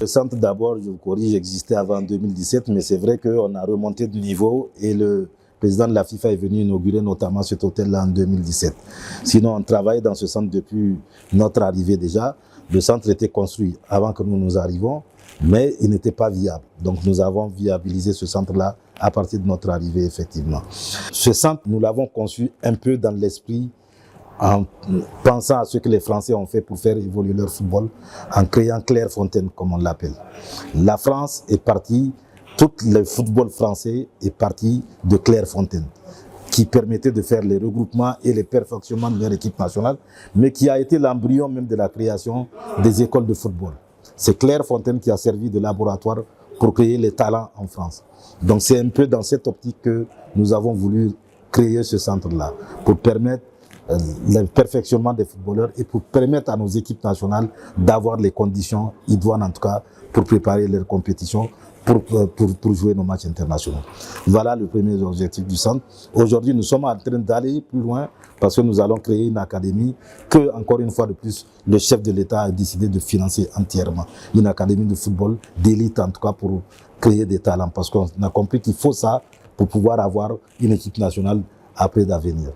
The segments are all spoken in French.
Le centre d'abord, je vous corrige, existait avant 2017, mais c'est vrai qu'on a remonté de niveau et le président de la FIFA est venu inaugurer notamment cet hôtel-là en 2017. Sinon, on travaille dans ce centre depuis notre arrivée déjà. Le centre était construit avant que nous arrivions, mais il n'était pas viable. Donc nous avons viabilisé ce centre-là à partir de notre arrivée, effectivement. Ce centre, nous l'avons conçu un peu dans l'esprit, en pensant à ce que les Français ont fait pour faire évoluer leur football, en créant Clairefontaine, comme on l'appelle. La France est partie, tout le football français est parti de Clairefontaine, qui permettait de faire les regroupements et les perfectionnements de leur équipe nationale, mais qui a été l'embryon même de la création des écoles de football. C'est Clairefontaine qui a servi de laboratoire pour créer les talents en France. Donc c'est un peu dans cette optique que nous avons voulu créer ce centre-là, pour permettre le perfectionnement des footballeurs et pour permettre à nos équipes nationales d'avoir les conditions idoines en tout cas pour préparer leurs compétitions, pour jouer nos matchs internationaux. Voilà le premier objectif du centre. Aujourd'hui, nous sommes en train d'aller plus loin parce que nous allons créer une académie que, encore une fois de plus, le chef de l'État a décidé de financer entièrement. Une académie de football d'élite en tout cas pour créer des talents parce qu'on a compris qu'il faut ça pour pouvoir avoir une équipe nationale après d'avenir.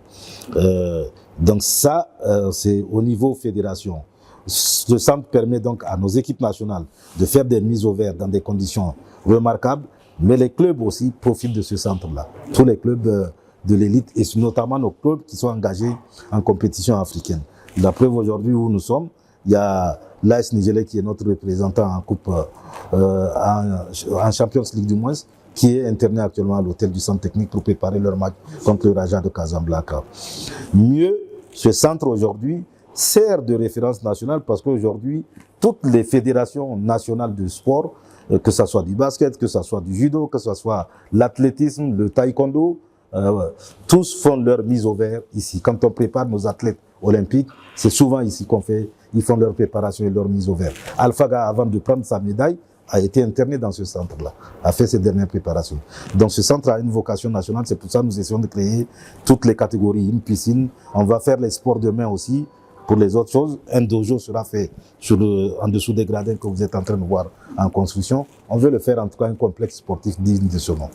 Donc ça, c'est au niveau fédération. Ce centre permet donc à nos équipes nationales de faire des mises au vert dans des conditions remarquables, mais les clubs aussi profitent de ce centre-là. Tous les clubs de l'élite et notamment nos clubs qui sont engagés en compétition africaine. La preuve aujourd'hui où nous sommes, il y a l'AS Nigelais qui est notre représentant en coupe, en Champions League du moins, qui est interné actuellement à l'hôtel du centre technique pour préparer leur match contre le Raja de Casablanca. Mieux, ce centre aujourd'hui sert de référence nationale parce qu'aujourd'hui, toutes les fédérations nationales de sport, que ce soit du basket, que ce soit du judo, que ce soit l'athlétisme, le taekwondo, tous font leur mise au vert ici. Quand on prépare nos athlètes olympiques, c'est souvent ici qu'on fait, ils font leur préparation et leur mise au vert. Alphaga, avant de prendre sa médaille, a été interné dans ce centre-là, a fait ses dernières préparations. Donc ce centre a une vocation nationale, c'est pour ça que nous essayons de créer toutes les catégories, une piscine, on va faire les sports de main aussi. Pour les autres choses, un dojo sera fait en dessous des gradins que vous êtes en train de voir en construction. On veut le faire en tout cas un complexe sportif digne de ce nom.